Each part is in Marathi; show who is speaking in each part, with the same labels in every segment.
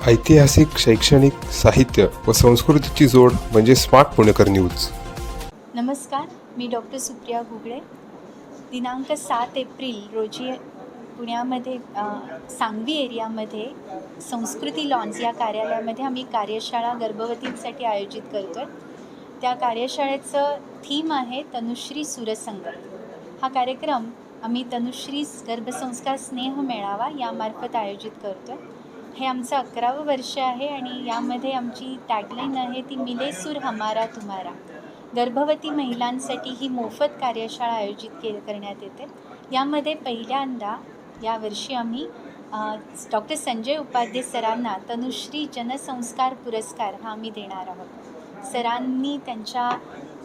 Speaker 1: ऐतिहासिक, शैक्षणिक, साहित्य व संस्कृतीची जोड म्हणजे स्मार्ट पुणेकर न्यूज.
Speaker 2: नमस्कार, मी डॉक्टर सुप्रिया घुगडे. दिनांक 7 एप्रिल रोजी पुण्यामध्ये सांगवी एरियामध्ये संस्कृती लॉन्स या कार्यालयामध्ये आम्ही कार्यशाळा गर्भवतींसाठी आयोजित करतो आहे. त्या कार्यशाळेचं थीम आहे तनुश्री सुरसंगत. हा कार्यक्रम आम्ही तनुश्री गर्भसंस्कार स्नेह मेळावा यामार्फत आयोजित करतो आहे. हे आमचं 11वं वर्ष आहे आणि यामध्ये आमची टॅगलाईन आहे ती मिले सुर हमारा तुम्हारा. गर्भवती महिलांसाठी ही मोफत कार्यशाळा आयोजित करण्यात येते. यामध्ये पहिल्यांदा यावर्षी आम्ही डॉक्टर संजय उपाध्ये सरांना तनुश्री जनसंस्कार पुरस्कार हा आम्ही देणार आहोत. सरांनी त्यांच्या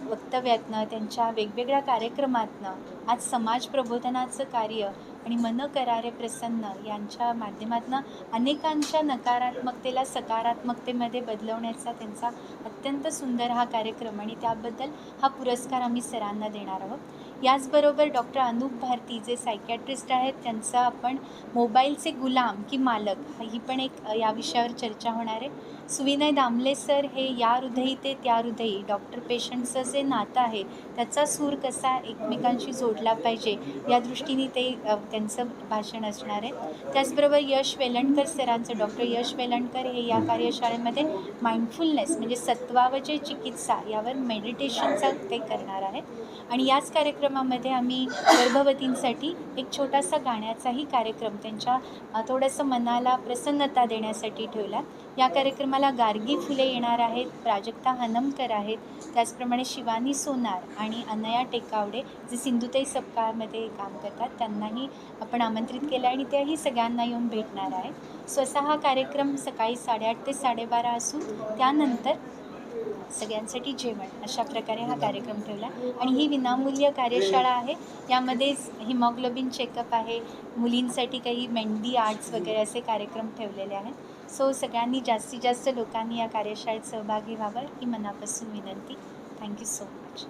Speaker 2: वक्तव्यातनं, त्यांच्या वेगवेगळ्या कार्यक्रमातनं आज समाज प्रबोधनाचं कार्य आणि मन करारे प्रसन्न यांच्या माध्यमातून अनेकांच्या नकारात्मकतेला सकारात्मकतेमध्ये बदलवण्याचा त्यांचा अत्यंत सुंदर हा कार्यक्रम आणि त्याबद्दल हा पुरस्कार आम्ही सरांना देणार आहोत. याचबरोबर डॉक्टर अनुप भारती जे सायकॅट्रिस्ट आहेत त्यांचा आपण मोबाईलचे गुलाम की मालक ही पण एक या विषयावर चर्चा होणार आहे. सुविनय दामले सर हे या हृदयी ते त्या हृदयी डॉक्टर पेशंटचं जे नातं आहे त्याचा सूर कसा एकमेकांशी जोडला पाहिजे या दृष्टीने ते त्यांचं भाषण असणार आहे. त्याचबरोबर यश वेलणकर सरांचं डॉक्टर यश वेलणकर हे या कार्यशाळेमध्ये माइंडफुलनेस म्हणजे सत्वावजय चिकित्सा यावर मेडिटेशनचा ते करणार आहेत. आणि याच कार्यक्रमामध्ये आम्ही गर्भवतींसाठी एक छोटासा गाण्याचाही कार्यक्रम त्यांच्या थोडंसं मनाला प्रसन्नता देण्यासाठी ठेवला. या कार्यक्रमाला गार्गी फुले येणार आहेत, प्राजक्ता हनमकर आहेत, त्याचप्रमाणे शिवानी सोनार आणि अनया टेकावडे जे सिंधुताई सपकाळमध्ये काम करतात त्यांनाही आपण आमंत्रित केलं आणि त्याही सगळ्यांना येऊन भेटणार आहे. स्वतः हा कार्यक्रम सकाळी 8:30 ते 12:30 असून त्यानंतर सगळ्यांसाठी जेवण अशा प्रकारे हा कार्यक्रम ठेवला आणि ही विनामूल्य कार्यशाळा आहे. यामध्ये हिमोग्लोबिन चेकअप आहे, मुलींसाठी काही मेहंदी आर्ट्स वगैरे असे कार्यक्रम ठेवलेले आहेत. सो सगळ्यांनी जास्तीत जास्त लोकांनी या कार्यशाळेत सहभागी व्हावं ही मनापासून विनंती. Thank you so much.